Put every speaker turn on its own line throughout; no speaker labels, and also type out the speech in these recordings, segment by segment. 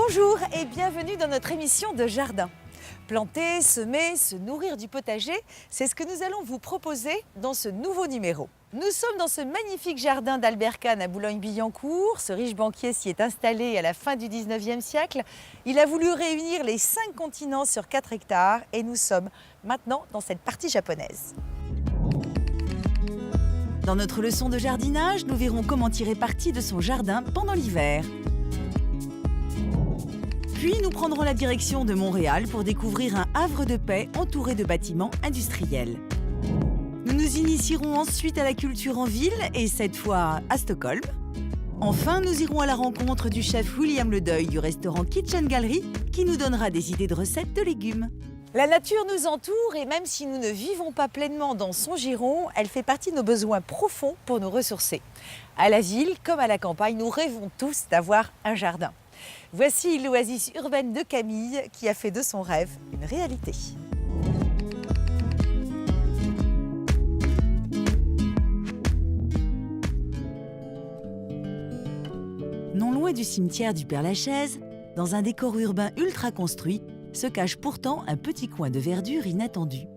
Bonjour et bienvenue dans notre émission de jardin. Planter, semer, se nourrir du potager, c'est ce que nous allons vous proposer dans ce nouveau numéro. Nous sommes dans ce magnifique jardin d'Albert Kahn à Boulogne-Billancourt. Ce riche banquier s'y est installé à la fin du 19e siècle. Il a voulu réunir les 5 continents sur 4 hectares et nous sommes maintenant dans cette partie japonaise. Dans notre leçon de jardinage, nous verrons comment tirer parti de son jardin pendant l'hiver. Puis nous prendrons la direction de Montréal pour découvrir un havre de paix entouré de bâtiments industriels. Nous nous initierons ensuite à la culture en ville et cette fois à Stockholm. Enfin, nous irons à la rencontre du chef William Ledeuil du restaurant Kitchen Gallery qui nous donnera des idées de recettes de légumes. La nature nous entoure et même si nous ne vivons pas pleinement dans son giron, elle fait partie de nos besoins profonds pour nous ressourcer. À la ville comme à la campagne, nous rêvons tous d'avoir un jardin. Voici l'oasis urbaine de Camille qui a fait de son rêve une réalité. Non loin du cimetière du Père-Lachaise, dans un décor urbain ultra construit, se cache pourtant un petit coin de verdure inattendu.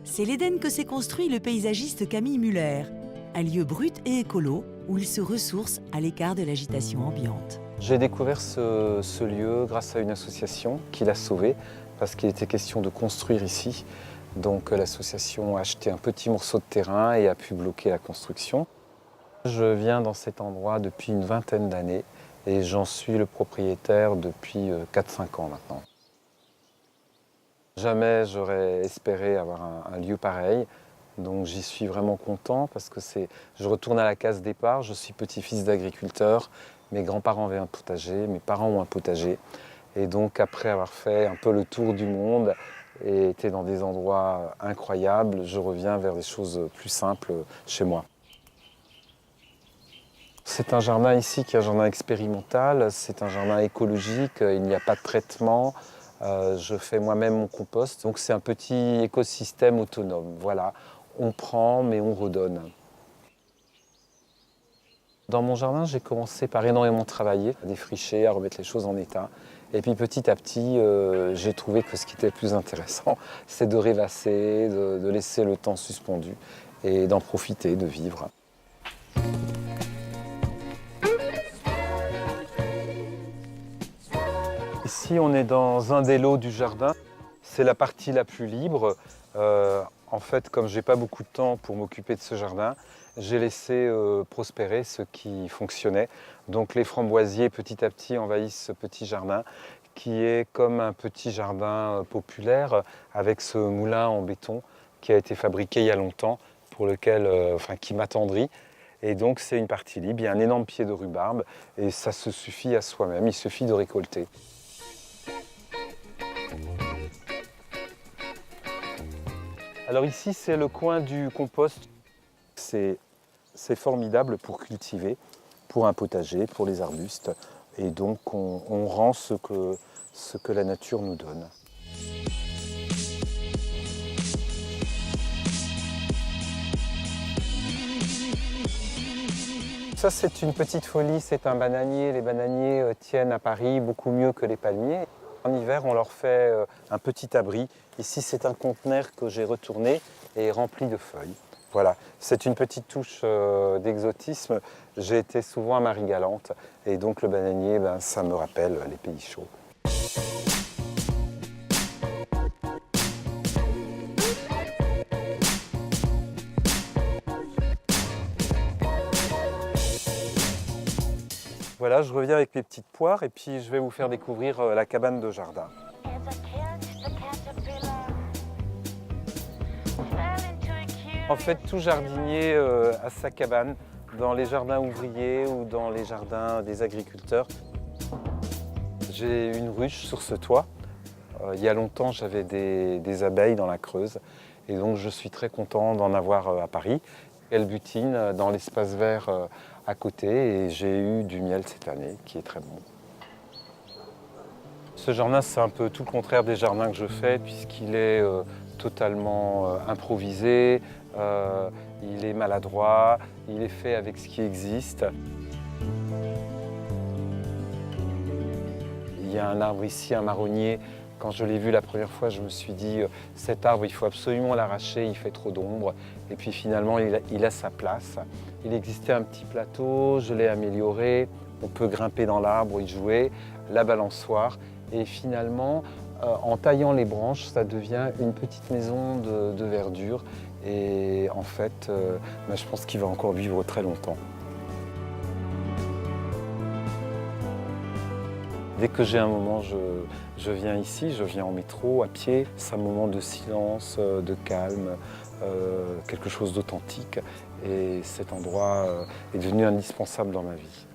C'est l'Éden que s'est construit le paysagiste Camille Muller, un lieu brut et écolo où il se ressource à l'écart de l'agitation ambiante.
J'ai découvert ce lieu grâce à une association qui l'a sauvé parce qu'il était question de construire ici. Donc l'association a acheté un petit morceau de terrain et a pu bloquer la construction. Je viens dans cet endroit depuis une vingtaine d'années et j'en suis le propriétaire depuis 4-5 ans maintenant. Jamais j'aurais espéré avoir un lieu pareil. Donc j'y suis vraiment content parce que je retourne à la case départ, je suis petit-fils d'agriculteur, mes grands-parents avaient un potager, mes parents ont un potager. Et donc après avoir fait un peu le tour du monde et été dans des endroits incroyables, je reviens vers des choses plus simples chez moi. C'est un jardin ici qui est un jardin expérimental, c'est un jardin écologique, il n'y a pas de traitement. Je fais moi-même mon compost, donc c'est un petit écosystème autonome. Voilà, on prend mais on redonne. Dans mon jardin, j'ai commencé par énormément travailler, à défricher, à remettre les choses en état. Et puis petit à petit, j'ai trouvé que ce qui était le plus intéressant, c'est de rêvasser, de laisser le temps suspendu et d'en profiter, de vivre. Ici, on est dans un des lots du jardin. C'est la partie la plus libre. En fait, comme je n'ai pas beaucoup de temps pour m'occuper de ce jardin, j'ai laissé prospérer ce qui fonctionnait. Donc les framboisiers, petit à petit, envahissent ce petit jardin qui est comme un petit jardin populaire avec ce moulin en béton qui a été fabriqué il y a longtemps, pour lequel, qui m'attendrit. Et donc c'est une partie libre. Il y a un énorme pied de rhubarbe et ça se suffit à soi-même. Il suffit de récolter. Alors ici, c'est le coin du compost. C'est formidable pour cultiver, pour un potager, pour les arbustes. Et donc, on rend ce que la nature nous donne. Ça, c'est une petite folie, c'est un bananier. Les bananiers tiennent à Paris beaucoup mieux que les palmiers. En hiver, on leur fait un petit abri. Ici, c'est un conteneur que j'ai retourné et rempli de feuilles. Voilà, c'est une petite touche d'exotisme. J'ai été souvent à Marie-Galante et donc le bananier, ça me rappelle les pays chauds. Voilà, je reviens avec mes petites poires et puis je vais vous faire découvrir la cabane de jardin. En fait, tout jardinier a sa cabane dans les jardins ouvriers ou dans les jardins des agriculteurs. J'ai une ruche sur ce toit. Il y a longtemps, j'avais des abeilles dans la Creuse et donc je suis très content d'en avoir à Paris. Elles butinent dans l'espace vert à côté et j'ai eu du miel cette année qui est très bon. Ce jardin, c'est un peu tout le contraire des jardins que je fais puisqu'il est totalement improvisé, il est maladroit, il est fait avec ce qui existe. Il y a un arbre ici, un marronnier. Quand je l'ai vu la première fois, je me suis dit cet arbre, il faut absolument l'arracher, il fait trop d'ombre. Et puis finalement, il a sa place. Il existait un petit plateau, je l'ai amélioré. On peut grimper dans l'arbre, y jouer, la balançoire. Et finalement, en taillant les branches, ça devient une petite maison de verdure. Et en fait, je pense qu'il va encore vivre très longtemps. Dès que j'ai un moment, je viens ici, je viens en métro, à pied. C'est un moment de silence, de calme, quelque chose d'authentique. Et cet endroit est devenu indispensable dans ma vie.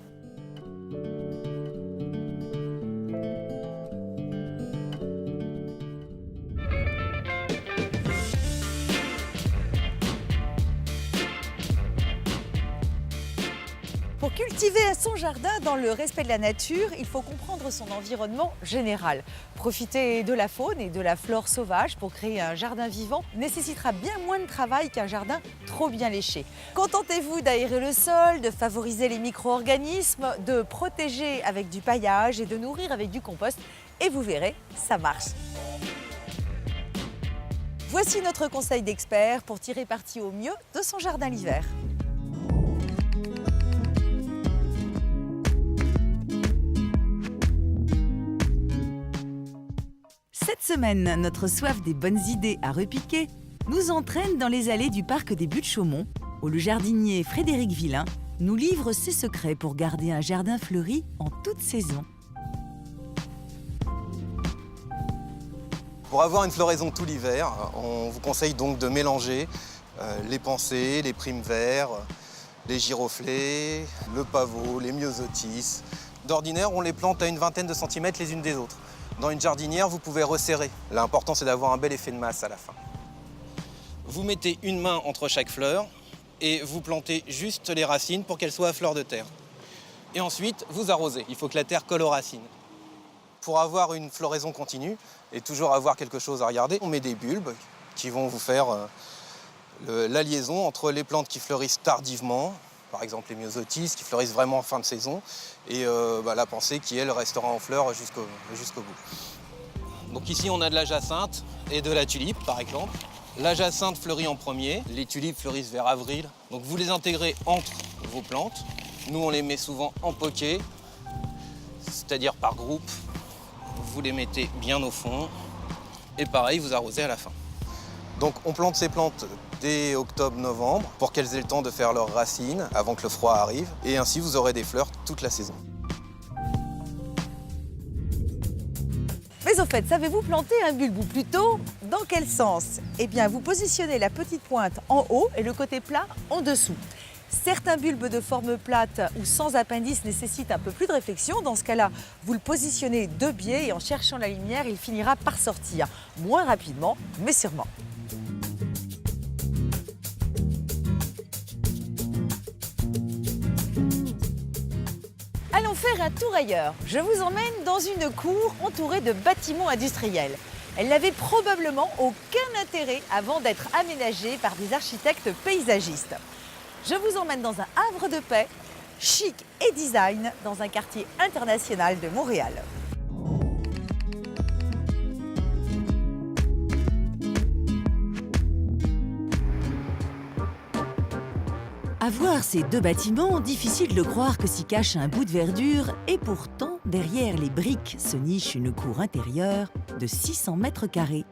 Pour cultiver son jardin dans le respect de la nature, il faut comprendre son environnement général. Profiter de la faune et de la flore sauvage pour créer un jardin vivant nécessitera bien moins de travail qu'un jardin trop bien léché. Contentez-vous d'aérer le sol, de favoriser les micro-organismes, de protéger avec du paillage et de nourrir avec du compost. Et vous verrez, ça marche. Voici notre conseil d'expert pour tirer parti au mieux de son jardin l'hiver. Cette semaine, notre soif des bonnes idées à repiquer nous entraîne dans les allées du parc des Buttes-Chaumont, où le jardinier Frédéric Villain nous livre ses secrets pour garder un jardin fleuri en toute saison.
Pour avoir une floraison tout l'hiver, on vous conseille donc de mélanger les pensées, les primes verts, les giroflées, le pavot, les myosotis. D'ordinaire, on les plante à une vingtaine de centimètres les unes des autres. Dans une jardinière, vous pouvez resserrer. L'important, c'est d'avoir un bel effet de masse à la fin. Vous mettez une main entre chaque fleur et vous plantez juste les racines pour qu'elles soient à fleur de terre. Et ensuite, vous arrosez. Il faut que la terre colle aux racines. Pour avoir une floraison continue et toujours avoir quelque chose à regarder, on met des bulbes qui vont vous faire la liaison entre les plantes qui fleurissent tardivement, par exemple les myosotis qui fleurissent vraiment en fin de saison, et la pensée qui, elle, restera en fleurs jusqu'au bout. Donc ici, on a de la jacinthe et de la tulipe, par exemple. La jacinthe fleurit en premier, les tulipes fleurissent vers avril. Donc vous les intégrez entre vos plantes. Nous, on les met souvent en poquet, c'est-à-dire par groupe. Vous les mettez bien au fond, et pareil, vous arrosez à la fin. Donc on plante ces plantes dès octobre-novembre pour qu'elles aient le temps de faire leurs racines avant que le froid arrive. Et ainsi, vous aurez des fleurs toute la saison.
Mais au fait, savez-vous planter un bulbe ou plutôt dans quel sens? Eh bien, vous positionnez la petite pointe en haut et le côté plat en dessous. Certains bulbes de forme plate ou sans appendice nécessitent un peu plus de réflexion. Dans ce cas-là, vous le positionnez de biais et en cherchant la lumière, il finira par sortir. Moins rapidement, mais sûrement. Allons faire un tour ailleurs. Je vous emmène dans une cour entourée de bâtiments industriels. Elle n'avait probablement aucun intérêt avant d'être aménagée par des architectes paysagistes. Je vous emmène dans un havre de paix, chic et design, dans un quartier international de Montréal. À voir ces deux bâtiments, difficile de croire que s'y cache un bout de verdure, et pourtant, derrière les briques se niche une cour intérieure de 600 mètres carrés.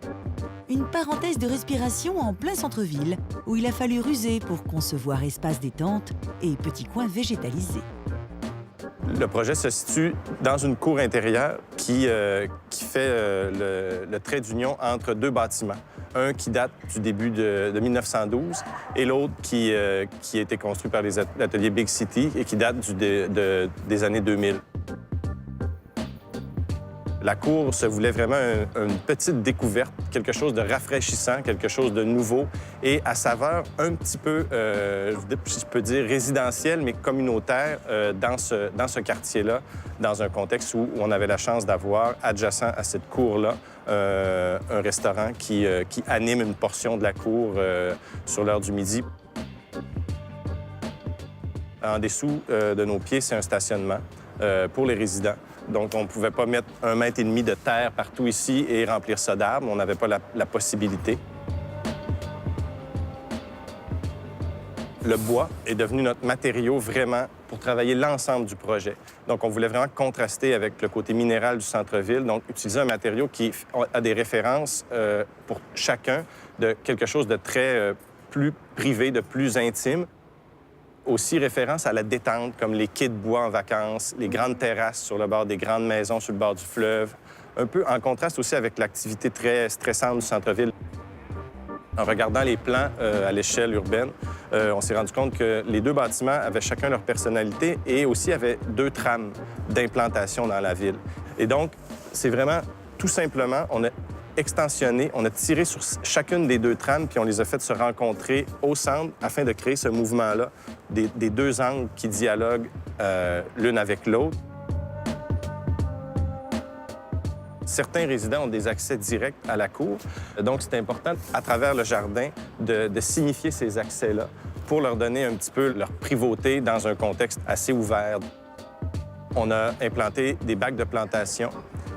Une parenthèse de respiration en plein centre-ville, où il a fallu ruser pour concevoir espace détente et petits coins végétalisés.
Le projet se situe dans une cour intérieure qui fait le trait d'union entre deux bâtiments. Un qui date du début de 1912 et l'autre qui a été construit par les ateliers Big City et qui date des années 2000. La cour se voulait vraiment une petite découverte, quelque chose de rafraîchissant, quelque chose de nouveau et à saveur un petit peu, si je peux dire, résidentielle, mais communautaire dans ce quartier-là, dans un contexte où on avait la chance d'avoir, adjacent à cette cour-là, un restaurant qui anime une portion de la cour sur l'heure du midi. En dessous de nos pieds, c'est un stationnement pour les résidents. Donc, on ne pouvait pas mettre 1,5 mètre de terre partout ici et remplir ça d'arbres. On n'avait pas la possibilité. Le bois est devenu notre matériau vraiment pour travailler l'ensemble du projet. Donc, on voulait vraiment contraster avec le côté minéral du centre-ville, donc utiliser un matériau qui a des références pour chacun de quelque chose de très plus privé, de plus intime. Aussi référence à la détente, comme les quais de bois en vacances, les grandes terrasses sur le bord des grandes maisons sur le bord du fleuve, un peu en contraste aussi avec l'activité très stressante du centre-ville. En regardant les plans à l'échelle urbaine, on s'est rendu compte que les 2 bâtiments avaient chacun leur personnalité et aussi avaient 2 trames d'implantation dans la ville. Et donc, c'est vraiment, tout simplement, on a extensionné, on a tiré sur chacune des 2 trames, puis on les a fait se rencontrer au centre afin de créer ce mouvement-là, des 2 angles qui dialoguent l'une avec l'autre. Certains résidents ont des accès directs à la cour, donc c'est important, à travers le jardin, de signifier ces accès-là pour leur donner un petit peu leur privauté dans un contexte assez ouvert. On a implanté des bacs de plantation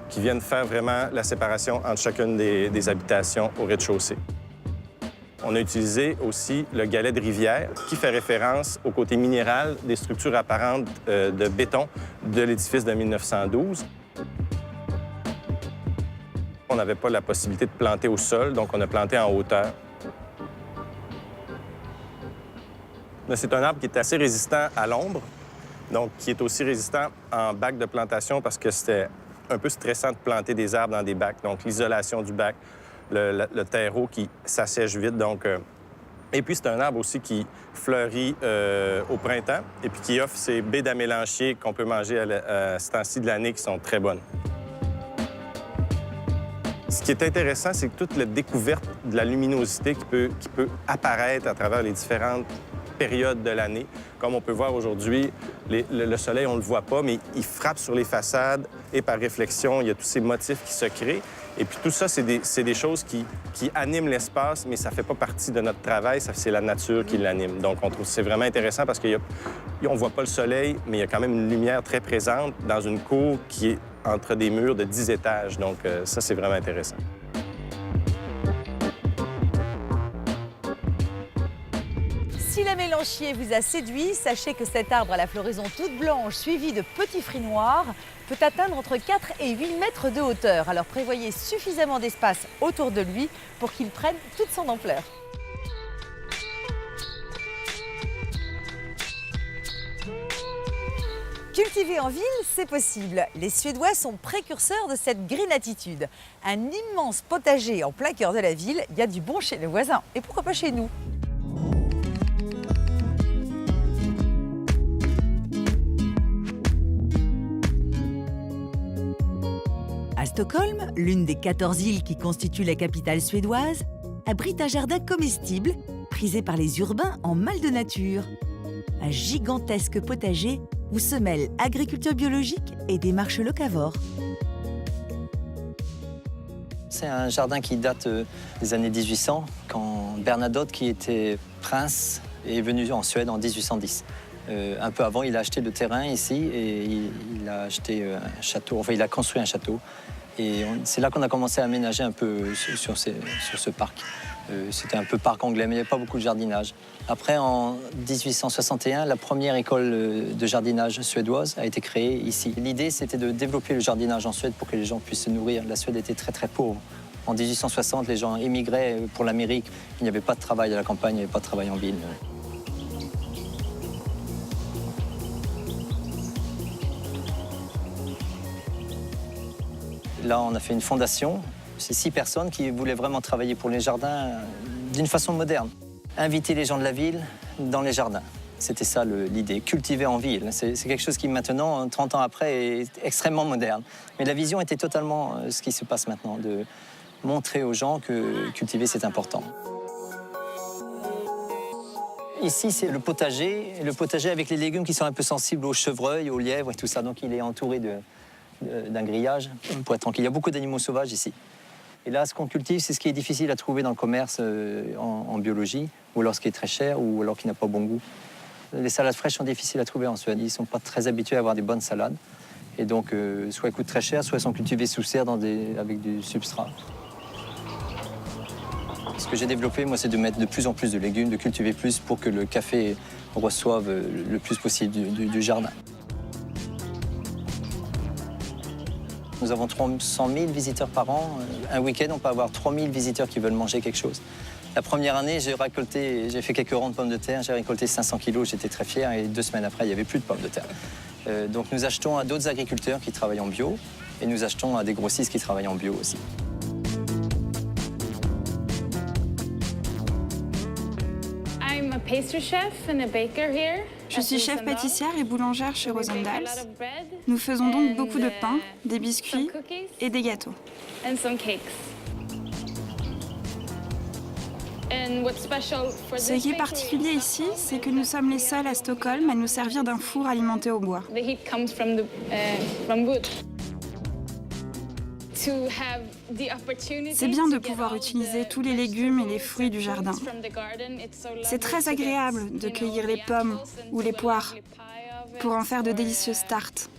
qui viennent faire vraiment la séparation entre chacune des habitations au rez-de-chaussée. On a utilisé aussi le galet de rivière qui fait référence au côté minéral des structures apparentes de béton de l'édifice de 1912. On n'avait pas la possibilité de planter au sol, donc on a planté en hauteur. C'est un arbre qui est assez résistant à l'ombre, donc qui est aussi résistant en bac de plantation parce que c'était un peu stressant de planter des arbres dans des bacs. Donc l'isolation du bac, le terreau qui s'assèche vite. Donc, Et puis c'est un arbre aussi qui fleurit au printemps et puis qui offre ces baies d'amélanchier qu'on peut manger à ce temps-ci de l'année qui sont très bonnes. Ce qui est intéressant, c'est que toute la découverte de la luminosité qui peut apparaître à travers les différentes périodes de l'année. Comme on peut voir aujourd'hui, le soleil, on ne le voit pas, mais il frappe sur les façades et par réflexion, il y a tous ces motifs qui se créent. Et puis tout ça, c'est des choses qui animent l'espace, mais ça ne fait pas partie de notre travail, c'est la nature qui l'anime. Donc on trouve que c'est vraiment intéressant parce qu'on ne voit pas le soleil, mais il y a quand même une lumière très présente dans une cour qui est entre des murs de 10 étages. Donc ça, c'est vraiment intéressant.
Si la mélanchier vous a séduit, sachez que cet arbre à la floraison toute blanche, suivi de petits fruits noirs, peut atteindre entre 4 et 8 mètres de hauteur. Alors prévoyez suffisamment d'espace autour de lui pour qu'il prenne toute son ampleur. Cultiver en ville, c'est possible. Les Suédois sont précurseurs de cette green attitude. Un immense potager en plein cœur de la ville, il y a du bon chez les voisins. Et pourquoi pas chez nous ? À Stockholm, l'une des 14 îles qui constituent la capitale suédoise, abrite un jardin comestible, prisé par les urbains en mal de nature. Un gigantesque potager où se mêlent agriculture biologique et démarche locavore.
C'est un jardin qui date des années 1800, quand Bernadotte, qui était prince, est venu en Suède en 1810. Un peu avant, il a acheté le terrain ici et il a acheté un château, enfin il a construit un château. Et c'est là qu'on a commencé à aménager un peu sur ce parc. C'était un peu parc anglais, mais il n'y avait pas beaucoup de jardinage. Après, en 1861, la première école de jardinage suédoise a été créée ici. L'idée, c'était de développer le jardinage en Suède pour que les gens puissent se nourrir. La Suède était très, très pauvre. En 1860, les gens émigraient pour l'Amérique. Il n'y avait pas de travail à la campagne, il n'y avait pas de travail en ville. Là, on a fait une fondation. C'est 6 personnes qui voulaient vraiment travailler pour les jardins d'une façon moderne. Inviter les gens de la ville dans les jardins. C'était ça l'idée, cultiver en ville. C'est quelque chose qui maintenant, 30 ans après, est extrêmement moderne. Mais la vision était totalement ce qui se passe maintenant, de montrer aux gens que cultiver, c'est important. Ici, c'est le potager avec les légumes qui sont un peu sensibles aux chevreuils, aux lièvres et tout ça. Donc il est entouré d'un grillage pour être tranquille. Il y a beaucoup d'animaux sauvages ici. Et là, ce qu'on cultive, c'est ce qui est difficile à trouver dans le commerce en biologie, ou alors ce qui est très cher, ou alors qui n'a pas bon goût. Les salades fraîches sont difficiles à trouver en Suède. Ils ne sont pas très habitués à avoir des bonnes salades. Et donc, soit elles coûtent très cher, soit elles sont cultivées sous serre avec du substrat. Ce que j'ai développé, moi, c'est de mettre de plus en plus de légumes, de cultiver plus pour que le café reçoive le plus possible du jardin. Nous avons 300 000 visiteurs par an. Un week-end, on peut avoir 3 000 visiteurs qui veulent manger quelque chose. La première année, j'ai fait quelques rangs de pommes de terre, j'ai récolté 500 kilos, j'étais très fier, et 2 semaines après, il n'y avait plus de pommes de terre. Donc nous achetons à d'autres agriculteurs qui travaillent en bio, et nous achetons à des grossistes qui travaillent en bio aussi.
Je suis chef pâtissière et boulangère chez Rosendals. Nous faisons donc beaucoup de pain, des biscuits et des gâteaux. Ce qui est particulier ici, c'est que nous sommes les seuls à Stockholm à nous servir d'un four alimenté au bois. C'est bien de pouvoir utiliser tous les légumes et les fruits du jardin. C'est très agréable de cueillir les pommes ou les poires pour en faire de délicieuses tartes.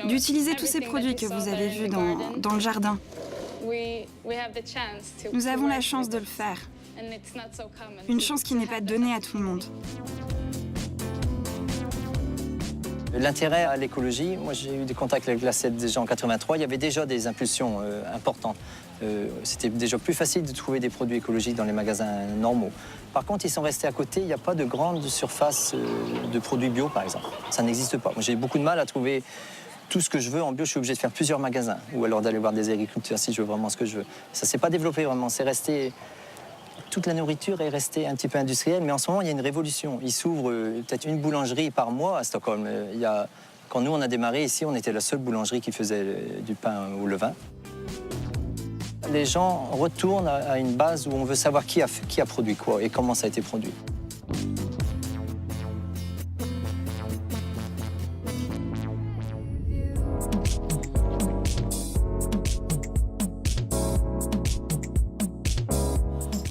D'utiliser tous ces produits que vous avez vus dans le jardin. Nous avons la chance de le faire. Une chance qui n'est pas donnée à tout le monde.
L'intérêt à l'écologie, moi j'ai eu des contacts avec la CED déjà en 83, il y avait déjà des impulsions importantes. C'était déjà plus facile de trouver des produits écologiques dans les magasins normaux. Par contre, ils sont restés à côté, il n'y a pas de grande surface de produits bio par exemple. Ça n'existe pas. Moi j'ai beaucoup de mal à trouver tout ce que je veux en bio, je suis obligé de faire plusieurs magasins ou alors d'aller voir des agriculteurs si je veux vraiment ce que je veux. Ça ne s'est pas développé vraiment, c'est resté... Toute la nourriture est restée un petit peu industrielle, mais en ce moment, il y a une révolution. Il s'ouvre peut-être une boulangerie par mois à Stockholm. Quand nous, on a démarré ici, on était la seule boulangerie qui faisait du pain au levain. Les gens retournent à une base où on veut savoir qui a produit quoi et comment ça a été produit.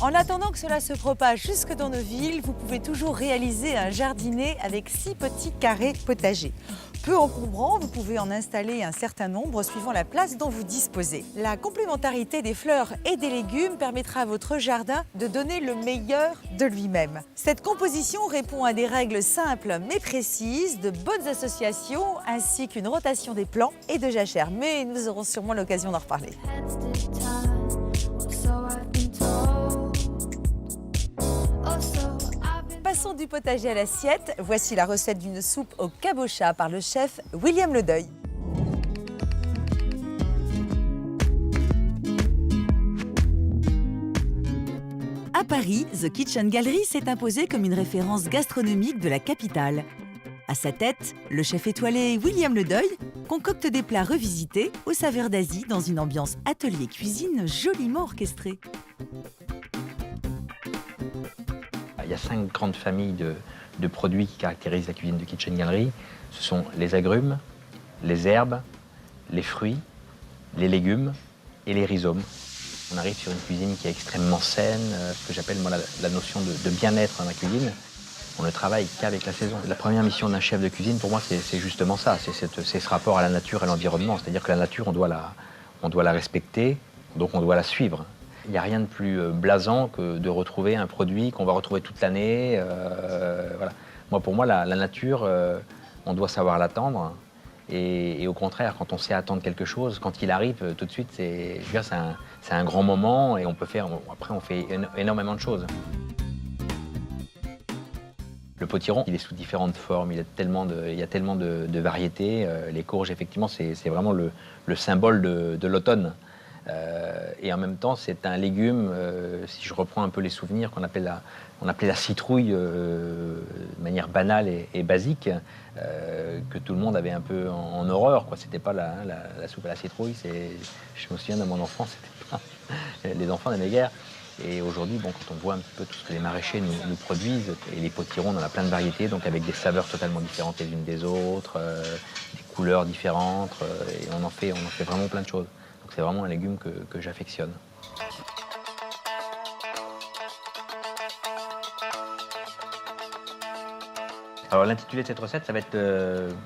En attendant que cela se propage jusque dans nos villes, vous pouvez toujours réaliser un jardinet avec 6 petits carrés potagers. Peu encombrants, vous pouvez en installer un certain nombre suivant la place dont vous disposez. La complémentarité des fleurs et des légumes permettra à votre jardin de donner le meilleur de lui-même. Cette composition répond à des règles simples mais précises, de bonnes associations ainsi qu'une rotation des plants et de jachères. Mais nous aurons sûrement l'occasion d'en reparler. Passons du potager à l'assiette. Voici la recette d'une soupe au cabochas par le chef William Ledeuil. À Paris, The Kitchen Gallery s'est imposé comme une référence gastronomique de la capitale. À sa tête, le chef étoilé William Ledeuil concocte des plats revisités aux saveurs d'Asie dans une ambiance atelier-cuisine joliment orchestrée.
Il y a 5 grandes familles de produits qui caractérisent la cuisine de Kitchen Gallery. Ce sont les agrumes, les herbes, les fruits, les légumes et les rhizomes. On arrive sur une cuisine qui est extrêmement saine, ce que j'appelle moi la notion de bien-être dans la cuisine. On ne travaille qu'avec la saison. La première mission d'un chef de cuisine, pour moi, c'est justement ça. C'est ce rapport à la nature et à l'environnement. C'est-à-dire que la nature, on doit la respecter, donc on doit la suivre. Il n'y a rien de plus blasant que de retrouver un produit qu'on va retrouver toute l'année. Voilà. Pour moi, la nature, on doit savoir l'attendre. Et au contraire, quand on sait attendre quelque chose, quand il arrive, tout de suite, c'est un grand moment et après, on fait énormément de choses. Le potiron, il est sous différentes formes, il y a tellement de variétés. Les courges, effectivement, c'est vraiment le symbole de l'automne. Et en même temps, c'est un légume, si je reprends un peu les souvenirs, qu'on appelait la citrouille de manière banale et basique, que tout le monde avait un peu en horreur. C'était pas la soupe à la citrouille, je me souviens de mon enfance, c'était pas... Les enfants n'aimaient guère. Et aujourd'hui, quand on voit un petit peu tout ce que les maraîchers nous produisent, et les potirons, on en a plein de variétés, donc avec des saveurs totalement différentes les unes des autres, des couleurs différentes, et on en fait vraiment plein de choses. Donc c'est vraiment un légume que j'affectionne. Alors l'intitulé de cette recette, ça va être,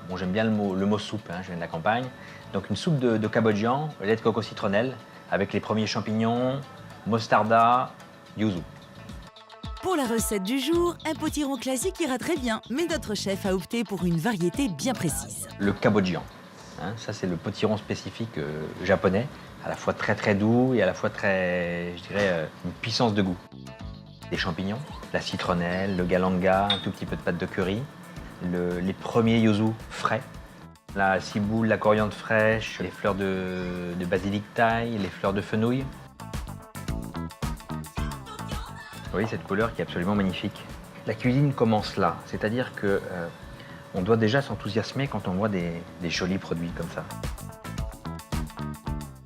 bon j'aime bien le mot soupe, hein, je viens de la campagne. Donc une soupe de cabotian, lait de coco citronnelle, avec les premiers champignons, mostarda, yuzu.
Pour la recette du jour, un potiron classique ira très bien, mais notre chef a opté pour une variété bien précise.
Le cabotian, hein, ça c'est le potiron spécifique japonais, à la fois très doux et à la fois très, je dirais, une puissance de goût. Des champignons, la citronnelle, le galanga, un tout petit peu de pâte de curry, les premiers yuzu frais, la ciboule, la coriandre fraîche, les fleurs de basilic thaï, les fleurs de fenouil. Vous voyez cette couleur qui est absolument magnifique. La cuisine commence là, c'est-à-dire que on doit déjà s'enthousiasmer quand on voit des jolis produits comme ça.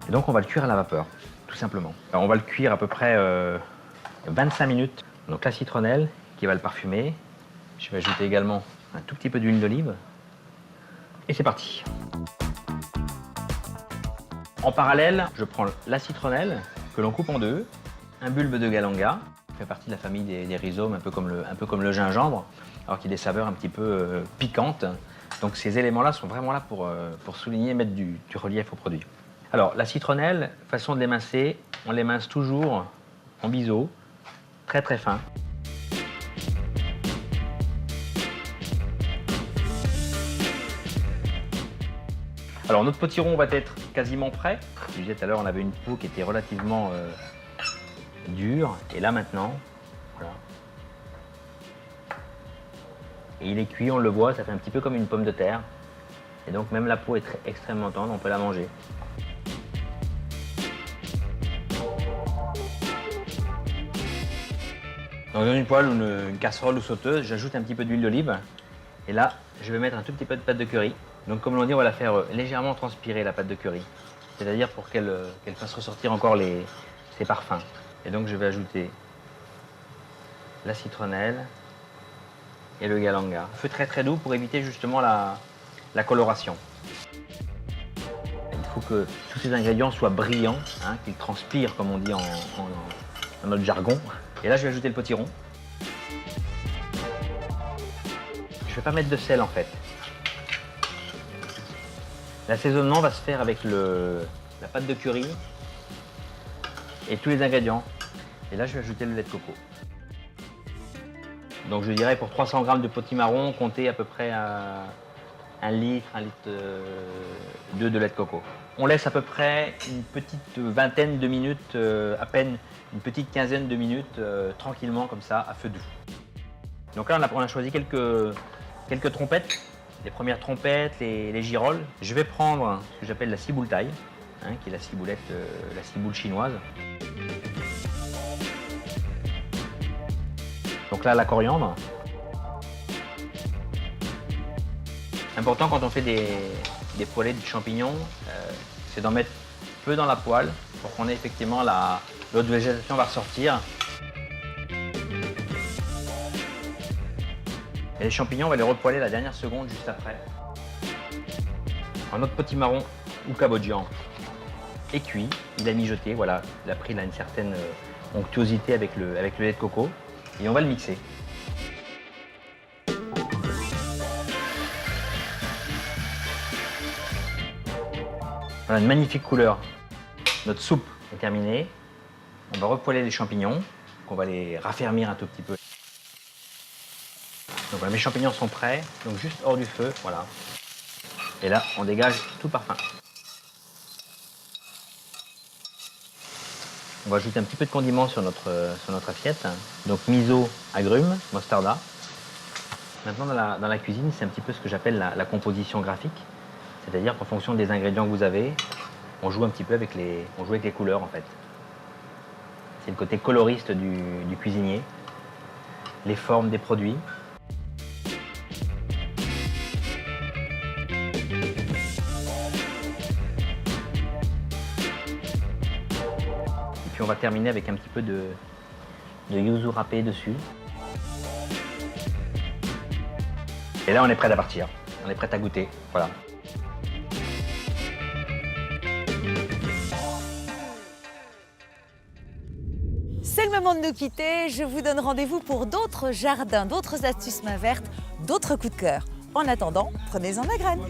Et donc on va le cuire à la vapeur, tout simplement. Alors, on va le cuire à peu près 25 minutes. Donc la citronnelle qui va le parfumer. Je vais ajouter également un tout petit peu d'huile d'olive. Et c'est parti. En parallèle, je prends la citronnelle que l'on coupe en deux, un bulbe de galanga, qui fait partie de la famille des rhizomes, un peu comme le gingembre, alors qu'il y a des saveurs un petit peu piquantes. Donc ces éléments-là sont vraiment là pour souligner et mettre du relief au produit. Alors la citronnelle, façon de l'émincer, on l'émince toujours en biseau, très fin. Alors notre potiron va être quasiment prêt. Je disais tout à l'heure, on avait une peau qui était relativement dure. Et là maintenant, voilà. Et il est cuit, on le voit, ça fait un petit peu comme une pomme de terre. Et donc même la peau est extrêmement tendre, on peut la manger. Dans une poêle ou une casserole ou sauteuse, j'ajoute un petit peu d'huile d'olive. Et là, je vais mettre un tout petit peu de pâte de curry. Donc comme l'on dit, on va la faire légèrement transpirer, la pâte de curry. C'est-à-dire pour qu'elle fasse ressortir encore ses parfums. Et donc je vais ajouter la citronnelle et le galanga. Feu très doux pour éviter justement la coloration. Il faut que tous ces ingrédients soient brillants, hein, qu'ils transpirent comme on dit en notre jargon. Et là je vais ajouter le potiron. Je ne vais pas mettre de sel en fait. L'assaisonnement va se faire avec la pâte de curry et tous les ingrédients. Et là, je vais ajouter le lait de coco. Donc je dirais pour 300 g de potimarron, comptez à peu près 1 litre, 2 de lait de coco. On laisse à peu près une petite vingtaine de minutes, à peine une petite quinzaine de minutes, tranquillement comme ça, à feu doux. Donc là, on a choisi quelques trompettes. Les premières trompettes, les girolles. Je vais prendre ce que j'appelle la ciboule thaï, hein, qui est la ciboule chinoise. Donc là, la coriandre. Important quand on fait des poêlées de champignons, c'est d'en mettre peu dans la poêle pour qu'on ait effectivement l'autre végétation va ressortir. Et les champignons, on va les repoêler la dernière seconde juste après. Un autre potimarron ou cabotian est cuit, il a mijoté, voilà, il a pris là une certaine onctuosité avec le lait de coco. Et on va le mixer. Voilà une magnifique couleur. Notre soupe est terminée. On va repoêler les champignons, donc on va les raffermir un tout petit peu. Donc voilà, mes champignons sont prêts, donc juste hors du feu, voilà. Et là, on dégage tout parfum. On va ajouter un petit peu de condiment sur notre assiette. Donc miso, agrumes, mostarda. Maintenant, dans la cuisine, c'est un petit peu ce que j'appelle la composition graphique. C'est-à-dire qu'en fonction des ingrédients que vous avez, on joue un petit peu avec les couleurs en fait. C'est le côté coloriste du cuisinier, les formes des produits. Puis on va terminer avec un petit peu de yuzu râpé dessus. Et là, on est prêt à partir. On est prêt à goûter. Voilà.
C'est le moment de nous quitter. Je vous donne rendez-vous pour d'autres jardins, d'autres astuces main verte d'autres coups de cœur. En attendant, prenez-en la graine.